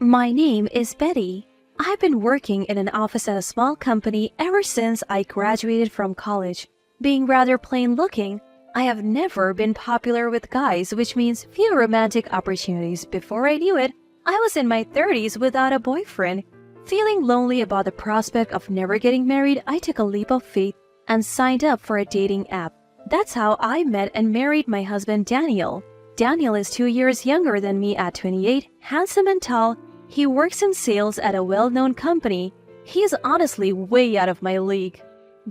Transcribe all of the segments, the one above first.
My name is Betty. I've been working in an office at a small company ever since I graduated from college. Being rather plain looking, I have never been popular with guys, which means few romantic opportunities. Before I knew it, I was in my 30s without a boyfriend. Feeling lonely about the prospect of never getting married, I took a leap of faith and signed up for a dating app. That's how I met and married my husband Daniel. Daniel is 2 years younger than me at 28, handsome and tall. He works in sales at a well-known company. He is honestly way out of my league.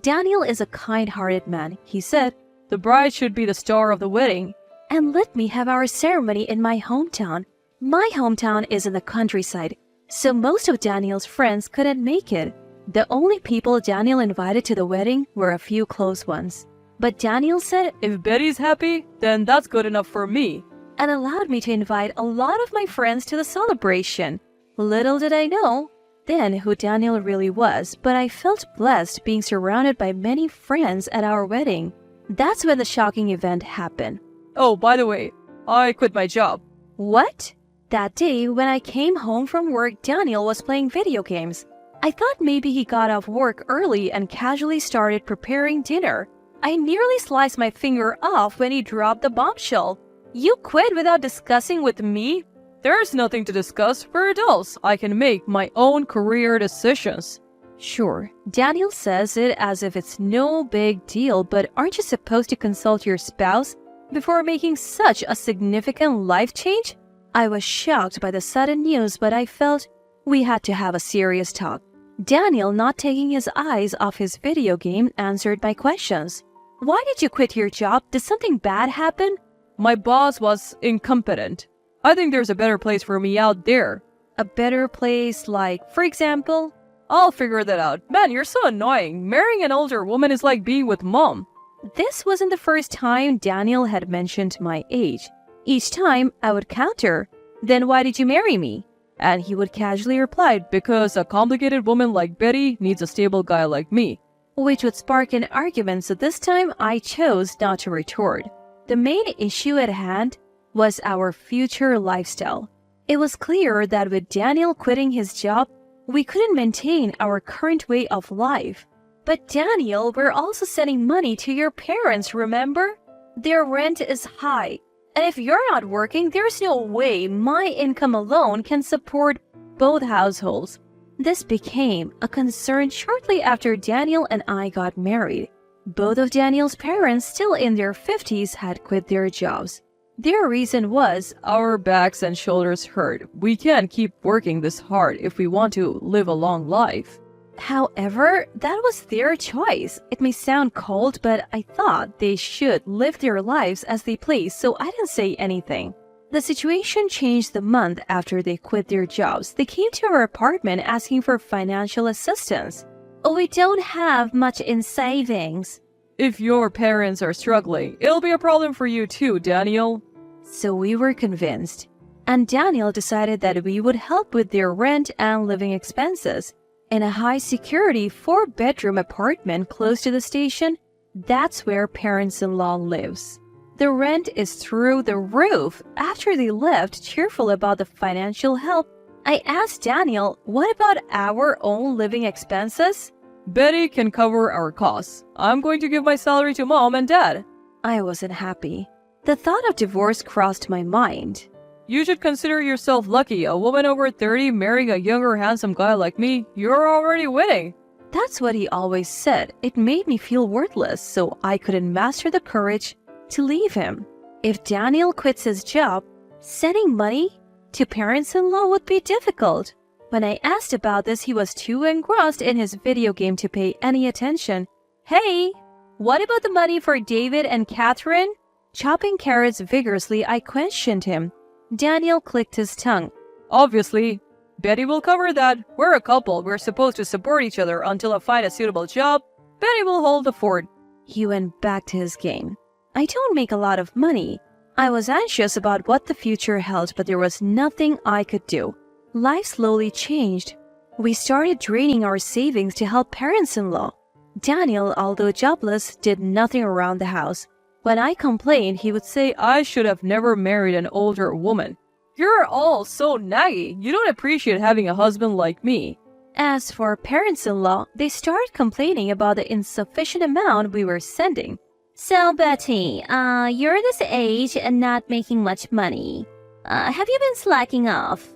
Daniel is a kind-hearted man. He said, "The bride should be the star of the wedding," and let me have our ceremony in my hometown. My hometown is in the countryside, so most of Daniel's friends couldn't make it. The only people Daniel invited to the wedding were a few close ones. But Daniel said, "If Betty's happy, then that's good enough for me," and allowed me to invite a lot of my friends to the celebration. Little did I know then who Daniel really was, but I felt blessed being surrounded by many friends at our wedding. That's when the shocking event happened. "Oh, by the way, I quit my job." What? That day, when I came home from work, Daniel was playing video games. I thought maybe he got off work early and casually started preparing dinner. I nearly sliced my finger off when he dropped the bombshell. "You quit without discussing with me?" "There's nothing to discuss. We're adults. I can make my own career decisions." Sure, Daniel says it as if it's no big deal, but aren't you supposed to consult your spouse before making such a significant life change? I was shocked by the sudden news, but I felt we had to have a serious talk. Daniel, not taking his eyes off his video game, answered my questions. "Why did you quit your job? Did something bad happen?" "My boss was incompetent. I think there's a better place for me out there." "A better place like, for example?" "I'll figure that out." "Man, you're so annoying. Marrying an older woman is like being with mom." This wasn't the first time Daniel had mentioned my age. Each time, I would counter, "Then why did you marry me?" And he would casually reply, "Because a complicated woman like Betty needs a stable guy like me," which would spark an argument, so this time I chose not to retort. The main issue at hand was our future lifestyle. It was clear that with Daniel quitting his job, we couldn't maintain our current way of life. "But Daniel, we're also sending money to your parents, remember? Their rent is high. And if you're not working, there's no way my income alone can support both households." This became a concern shortly after Daniel and I got married. Both of Daniel's parents, still in their 50s, had quit their jobs. Their reason was, "Our backs and shoulders hurt. We can't keep working this hard if we want to live a long life." However, that was their choice. It may sound cold, but I thought they should live their lives as they please, so I didn't say anything. The situation changed the month after they quit their jobs. They came to our apartment asking for financial assistance. "Oh, we don't have much in savings." "If your parents are struggling, it'll be a problem for you too, Daniel." So we were convinced. And Daniel decided that we would help with their rent and living expenses. In a high-security 4-bedroom apartment close to the station, that's where parents-in-law lives. The rent is through the roof. After they left, cheerful about the financial help, I asked Daniel, "What about our own living expenses?" "Betty can cover our costs. I'm going to give my salary to mom and dad." I wasn't happy. The thought of divorce crossed my mind. "You should consider yourself lucky. A woman over 30 marrying a younger, handsome guy like me, you're already winning." That's what he always said. It made me feel worthless, so I couldn't muster the courage to leave him. If Daniel quits his job, sending money to parents-in-law would be difficult. When I asked about this, he was too engrossed in his video game to pay any attention. "Hey, what about the money for David and Catherine?" Chopping carrots vigorously, I questioned him. Daniel clicked his tongue. "Obviously, Betty will cover that. We're a couple. We're supposed to support each other until I find a suitable job. Betty will hold the fort." He went back to his game. I don't make a lot of money. I was anxious about what the future held, but there was nothing I could do. Life slowly changed. We started draining our savings to help parents-in-law. Daniel, although jobless, did nothing around the house. When I complained, he would say, "I should have never married an older woman." You're all so naggy. You don't appreciate having a husband like me. As for parents-in-law, they started complaining about the insufficient amount we were sending. So, Betty, you're this age and not making much money. Have you been slacking off?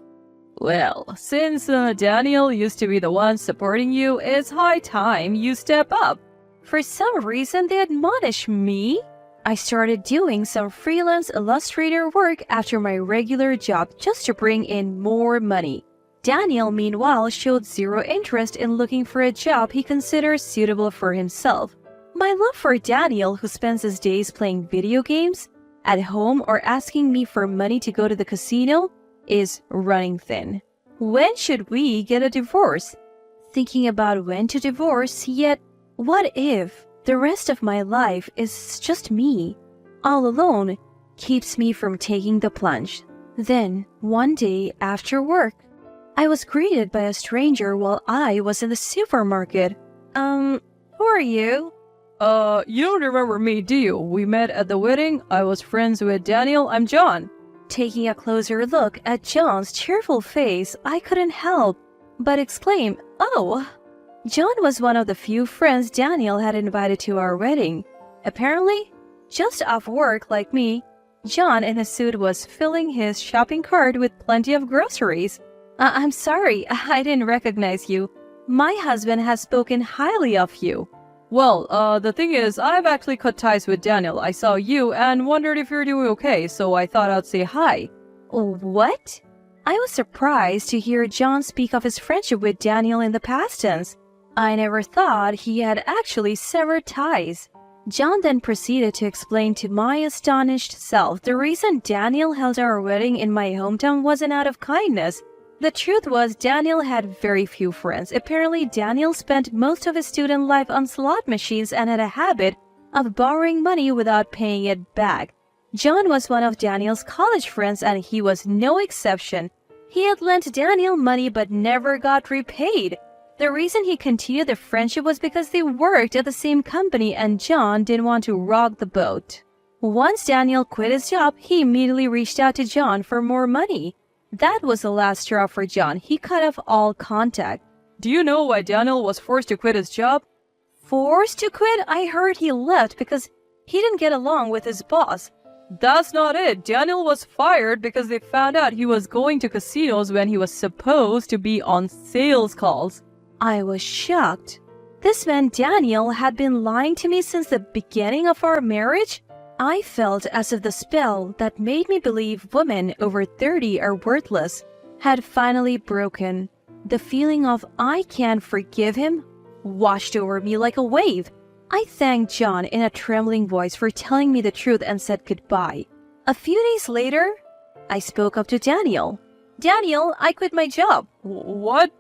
Well, since Daniel used to be the one supporting you, it's high time you step up. For some reason, they admonished me. I started doing some freelance illustrator work after my regular job just to bring in more money. Daniel, meanwhile, showed zero interest in looking for a job he considers suitable for himself. My love for Daniel, who spends his days playing video games, at home or asking me for money to go to the casino, is running thin. When should we get a divorce? Thinking about when to divorce, yet what if the rest of my life is just me, all alone, keeps me from taking the plunge. Then, one day after work, I was greeted by a stranger while I was in the supermarket. Who are you? You don't remember me, do you? We met at the wedding. I was friends with Daniel. I'm John. Taking a closer look at John's cheerful face, I couldn't help but exclaim, "Oh!" John was one of the few friends Daniel had invited to our wedding. Apparently, just off work like me, John in a suit was filling his shopping cart with plenty of groceries. I'm sorry, I didn't recognize you. My husband has spoken highly of you. Well, the thing is, I've actually cut ties with Daniel. I saw you and wondered if you're doing okay, so I thought I'd say hi. What? I was surprised to hear John speak of his friendship with Daniel in the past tense. I never thought he had actually severed ties. John then proceeded to explain to my astonished self the reason Daniel held our wedding in my hometown wasn't out of kindness. The truth was Daniel had very few friends. Apparently, Daniel spent most of his student life on slot machines and had a habit of borrowing money without paying it back. John was one of Daniel's college friends and he was no exception. He had lent Daniel money but never got repaid. The reason he continued the friendship was because they worked at the same company and John didn't want to rock the boat. Once Daniel quit his job, he immediately reached out to John for more money. That was the last straw for John. He cut off all contact. Do you know why Daniel was forced to quit his job? Forced to quit? I heard he left because he didn't get along with his boss. That's not it. Daniel was fired because they found out he was going to casinos when he was supposed to be on sales calls. I was shocked. This meant Daniel had been lying to me since the beginning of our marriage? I felt as if the spell that made me believe women over 30 are worthless had finally broken. The feeling of I can't forgive him washed over me like a wave. I thanked John in a trembling voice for telling me the truth and said goodbye. A few days later, I spoke up to Daniel. "Daniel, I quit my job." What?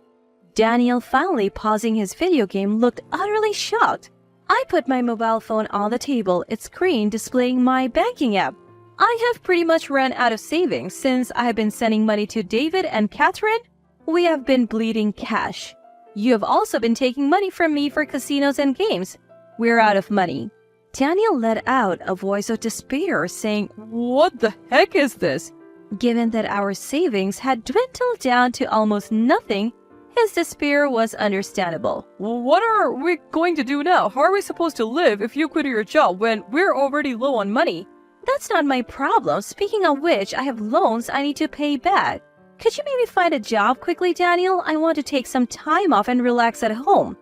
Daniel, finally pausing his video game, looked utterly shocked. I put my mobile phone on the table, its screen displaying my banking app. I have pretty much run out of savings since I have been sending money to David and Catherine. We have been bleeding cash. You have also been taking money from me for casinos and games. We're out of money. Daniel let out a voice of despair, saying, "What the heck is this?" Given that our savings had dwindled down to almost nothing, his despair was understandable. What are we going to do now? How are we supposed to live if you quit your job when we're already low on money? That's not my problem. Speaking of which, I have loans I need to pay back. Could you maybe find a job quickly, Daniel? I want to take some time off and relax at home.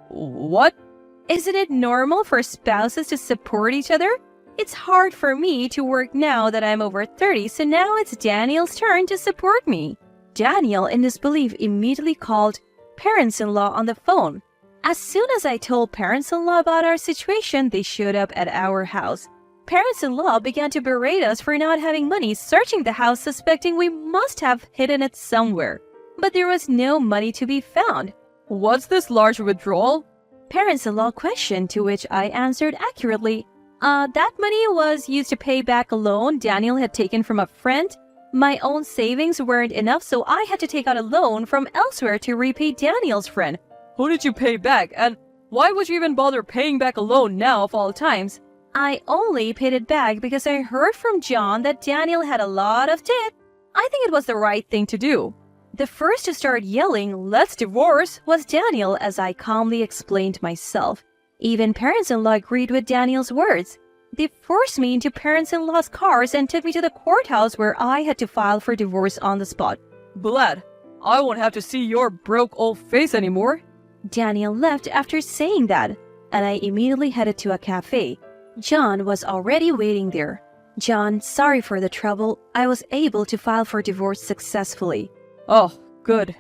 What? Isn't it normal for spouses to support each other? It's hard for me to work now that I'm over 30, so now it's Daniel's turn to support me. Daniel, in disbelief, immediately called parents-in-law on the phone. As soon as I told parents-in-law about our situation, they showed up at our house. Parents-in-law began to berate us for not having money, searching the house suspecting we must have hidden it somewhere. But there was no money to be found. What's this large withdrawal? Parents-in-law questioned, to which I answered accurately. That money was used to pay back a loan Daniel had taken from a friend. My own savings weren't enough, so I had to take out a loan from elsewhere to repay Daniel's friend. Who did you pay back? And why would you even bother paying back a loan now of all times? I only paid it back because I heard from John that Daniel had a lot of debt. I think it was the right thing to do. The first to start yelling, "Let's divorce," was Daniel, as I calmly explained myself. Even parents-in-law agreed with Daniel's words. They forced me into parents-in-law's cars and took me to the courthouse where I had to file for divorce on the spot. "Glad I won't have to see your broke old face anymore." Daniel left after saying that, and I immediately headed to a cafe. John was already waiting there. "John, sorry for the trouble. I was able to file for divorce successfully." "Oh, good.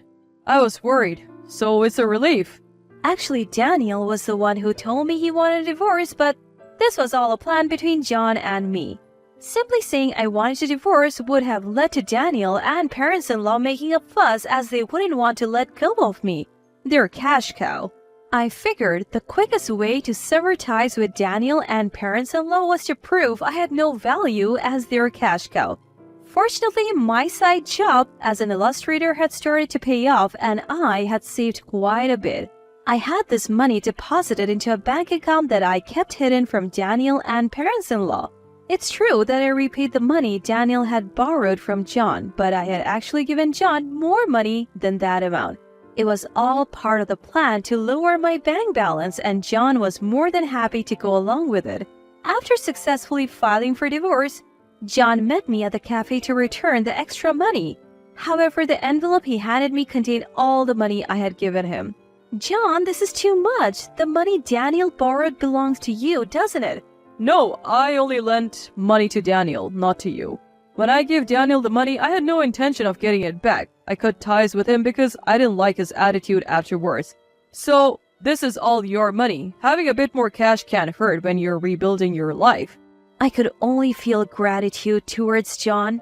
I was worried, so it's a relief." Actually, Daniel was the one who told me he wanted a divorce, but this was all a plan between John and me. Simply saying I wanted to divorce would have led to Daniel and parents-in-law making a fuss, as they wouldn't want to let go of me. They're a cash cow. I figured the quickest way to sever ties with Daniel and parents-in-law was to prove I had no value as their cash cow. Fortunately, my side job as an illustrator had started to pay off, and I had saved quite a bit. I had this money deposited into a bank account that I kept hidden from Daniel and parents-in-law. It's true that I repaid the money Daniel had borrowed from John, but I had actually given John more money than that amount. It was all part of the plan to lower my bank balance, and John was more than happy to go along with it. After successfully filing for divorce, John met me at the cafe to return the extra money. However, the envelope he handed me contained all the money I had given him. "John, this is too much. The money Daniel borrowed belongs to you, doesn't it?" "No, I only lent money to Daniel, not to you. When I gave Daniel the money, I had no intention of getting it back. I cut ties with him because I didn't like his attitude afterwards. So, this is all your money. Having a bit more cash can't hurt when you're rebuilding your life." I could only feel gratitude towards John,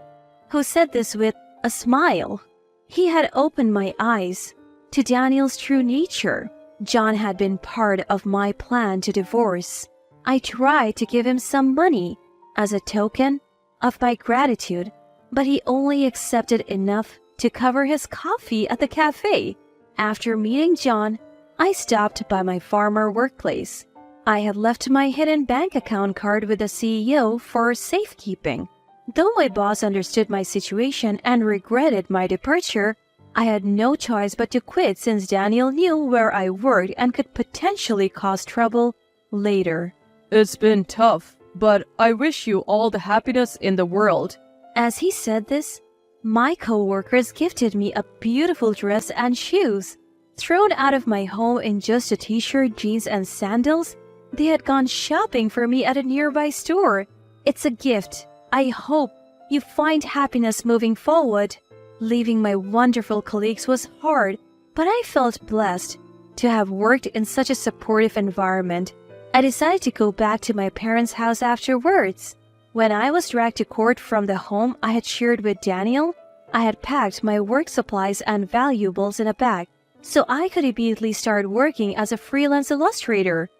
who said this with a smile. He had opened my eyes to Daniel's true nature. John had been part of my plan to divorce. I tried to give him some money as a token of my gratitude, but he only accepted enough to cover his coffee at the cafe. After meeting John, I stopped by my former workplace. I had left my hidden bank account card with the CEO for safekeeping. Though my boss understood my situation and regretted my departure, I had no choice but to quit, since Daniel knew where I worked and could potentially cause trouble later. "It's been tough, but I wish you all the happiness in the world." As he said this, my co-workers gifted me a beautiful dress and shoes. Thrown out of my home in just a t-shirt, jeans, and sandals, they had gone shopping for me at a nearby store. It's a gift. I hope you find happiness moving forward. Leaving my wonderful colleagues was hard, but I felt blessed to have worked in such a supportive environment. I decided to go back to my parents' house afterwards. When I was dragged to court from the home I had shared with Daniel, I had packed my work supplies and valuables in a bag, so I could immediately start working as a freelance illustrator.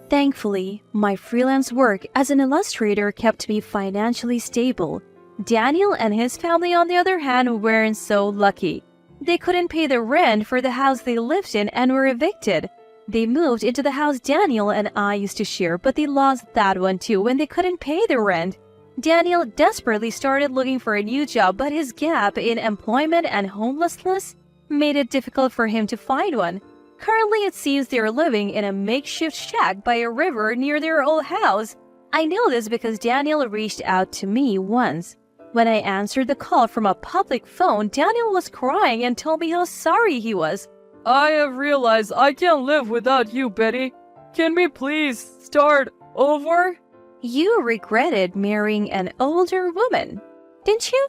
Thankfully, my freelance work as an illustrator kept me financially stable. Daniel and his family, on the other hand, weren't so lucky. They couldn't pay the rent for the house they lived in and were evicted. They moved into the house Daniel and I used to share, but they lost that one too when they couldn't pay the rent. Daniel desperately started looking for a new job, but his gap in employment and homelessness made it difficult for him to find one. Currently, it seems they're living in a makeshift shack by a river near their old house. I know this because Daniel reached out to me once. When I answered the call from a public phone, Daniel was crying and told me how sorry he was. "I have realized I can't live without you, Betty. Can we please start over?" "You regretted marrying an older woman, didn't you?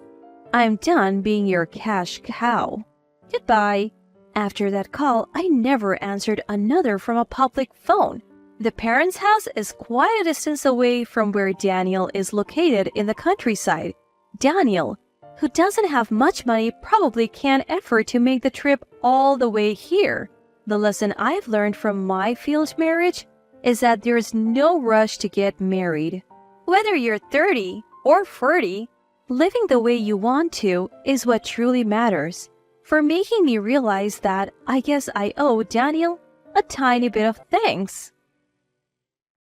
I'm done being your cash cow. Goodbye." After that call, I never answered another from a public phone. The parents' house is quite a distance away from where Daniel is located in the countryside. Daniel, who doesn't have much money, probably can't afford to make the trip all the way here. The lesson I've learned from my failed marriage is that there's no rush to get married. Whether you're 30 or 40, living the way you want to is what truly matters. For making me realize that, I guess I owe Daniel a tiny bit of thanks.